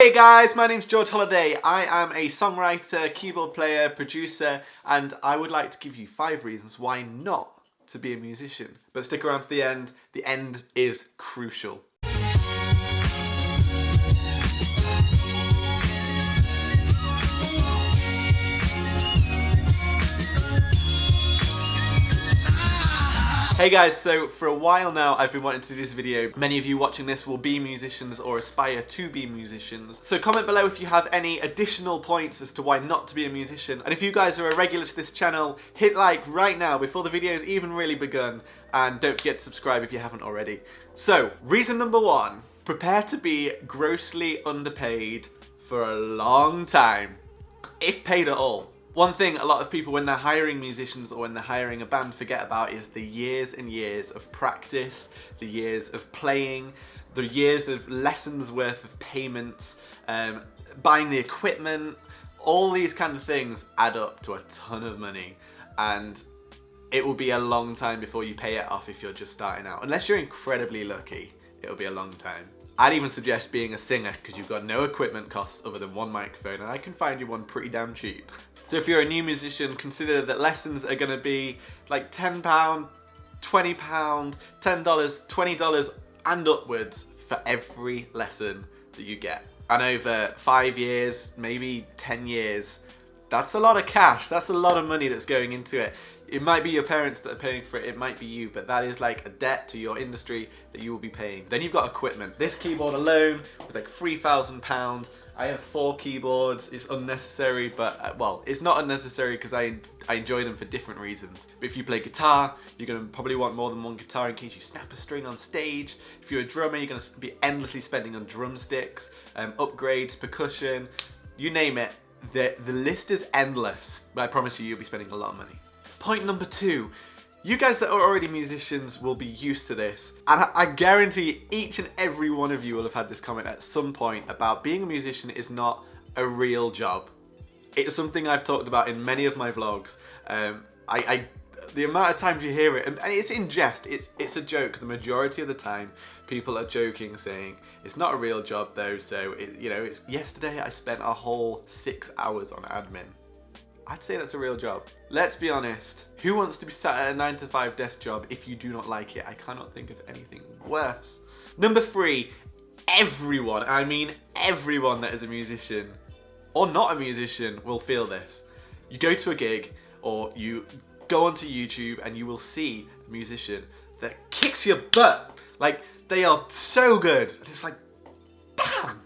Hey guys, my name's George Holliday. I am a songwriter, keyboard player, producer, and I would like to give you 5 reasons why not to be a musician. But stick around to the end is crucial. Hey guys, so for a while now I've been wanting to do this video. Many of you watching this will be musicians or aspire to be musicians. So comment below if you have any additional points as to why not to be a musician. And if you guys are a regular to this channel, hit like right now before the video's even really begun. And don't forget to subscribe if you haven't already. So, reason number 1, prepare to be grossly underpaid for a long time, if paid at all. One thing a lot of people when they're hiring musicians or when they're hiring a band forget about is the years and years of practice, the years of playing, the years of lessons worth of payments, buying the equipment. All these kind of things add up to a ton of money, and it will be a long time before you pay it off if you're just starting out. Unless you're incredibly lucky, it'll be a long time. I'd even suggest being a singer because you've got no equipment costs other than one microphone, and I can find you one pretty damn cheap. So if you're a new musician, consider that lessons are going to be like £10, £20, $10, $20 and upwards for every lesson that you get. And over 5 years, maybe 10 years, that's a lot of cash. That's a lot of money that's going into it. It might be your parents that are paying for it, it might be you, but that is like a debt to your industry that you will be paying. Then you've got equipment. This keyboard alone was like £3,000. I have 4 keyboards. It's unnecessary, but well, it's not unnecessary because I enjoy them for different reasons. But if you play guitar, you're going to probably want more than one guitar in case you snap a string on stage. If you're a drummer, you're going to be endlessly spending on drumsticks, upgrades, percussion, you name it. The list is endless, but I promise you'll be spending a lot of money. Point number 2. You guys that are already musicians will be used to this, and I guarantee each and every one of you will have had this comment at some point about being a musician is not a real job. It's something I've talked about in many of my vlogs. The amount of times you hear it, and it's in jest, it's a joke. The majority of the time, people are joking, saying it's not a real job though. So it's yesterday I spent a whole 6 hours on admin. I'd say that's a real job. Let's be honest. Who wants to be sat at a 9-to-5 desk job if you do not like it? I cannot think of anything worse. Number 3, everyone, I mean everyone that is a musician or not a musician will feel this. You go to a gig or you go onto YouTube and you will see a musician that kicks your butt. Like, they are so good. It's like, damn.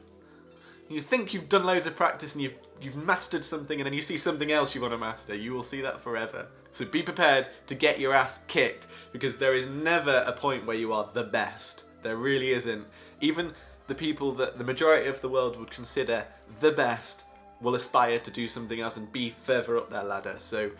You think you've done loads of practice and you've mastered something, and then you see something else you want to master. You will see that forever. So be prepared to get your ass kicked, because there is never a point where you are the best. There really isn't. Even the people that the majority of the world would consider the best will aspire to do something else and be further up their ladder. So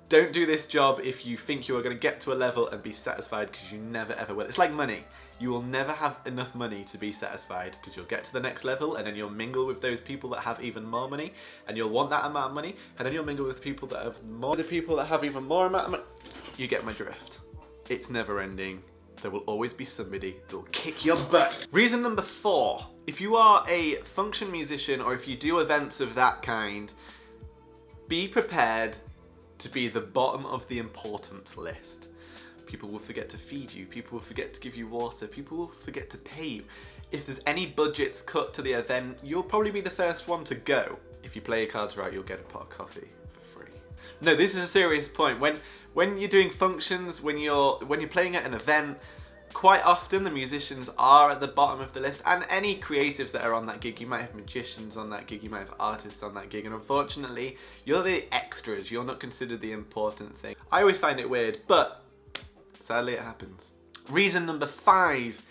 don't do this job if you think you are going to get to a level and be satisfied, because you never ever will. It's like money. You will never have enough money to be satisfied, because you'll get to the next level and then you'll mingle with those people that have even more money, and you'll want that amount of money, and then you'll mingle with people that have more. The people that have even more amount of money. You get my drift. It's never ending. There will always be somebody that will kick your butt. Reason number 4. If you are a function musician or if you do events of that kind, be prepared to be the bottom of the importance list. People will forget to feed you, people will forget to give you water, people will forget to pay you. If there's any budgets cut to the event, you'll probably be the first one to go. If you play your cards right, you'll get a pot of coffee for free. No, this is a serious point. When you're doing functions, when you're playing at an event, quite often the musicians are at the bottom of the list, and any creatives that are on that gig. You might have magicians on that gig, you might have artists on that gig, and unfortunately, you're the extras, you're not considered the important thing. I always find it weird, but sadly it happens. Reason number 5,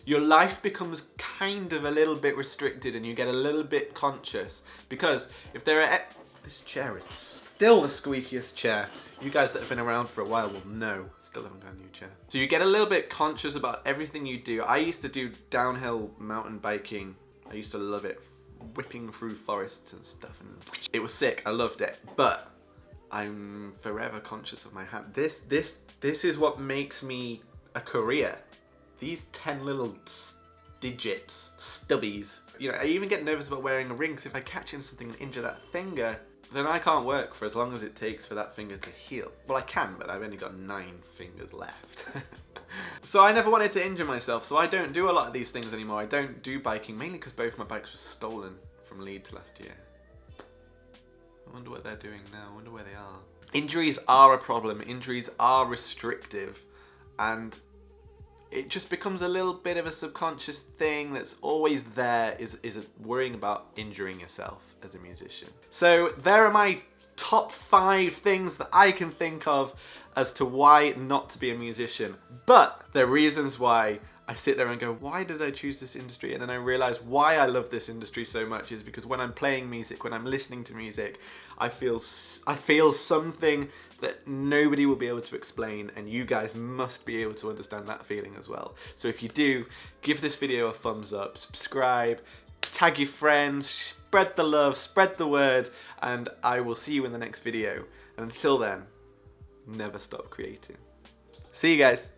your life becomes kind of a little bit restricted and you get a little bit conscious, because if there are... This chair is still the squeakiest chair. You guys that have been around for a while will know. Still haven't got a new chair. So you get a little bit conscious about everything you do. I used to do downhill mountain biking. I used to love it. Whipping through forests and stuff. And it was sick. I loved it. But I'm forever conscious of my hand. This is what makes me a career. These 10 little digits, stubbies. You know, I even get nervous about wearing a ring, because if I catch in something and injure that finger, then I can't work for as long as it takes for that finger to heal. Well, I can, but I've only got 9 fingers left. So I never wanted to injure myself, so I don't do a lot of these things anymore. I don't do biking, mainly because both my bikes were stolen from Leeds last year. I wonder what they're doing now. I wonder where they are. Injuries are a problem. Injuries are restrictive, and it just becomes a little bit of a subconscious thing that's always there, is worrying about injuring yourself as a musician. So there are my top 5 things that I can think of as to why not to be a musician. But the reasons why I sit there and go, why did I choose this industry? And then I realize why I love this industry so much is because when I'm playing music, when I'm listening to music, I feel something that nobody will be able to explain, and you guys must be able to understand that feeling as well. So if you do, give this video a thumbs up, subscribe, tag your friends, spread the love, spread the word, and I will see you in the next video. And until then, never stop creating. See you guys.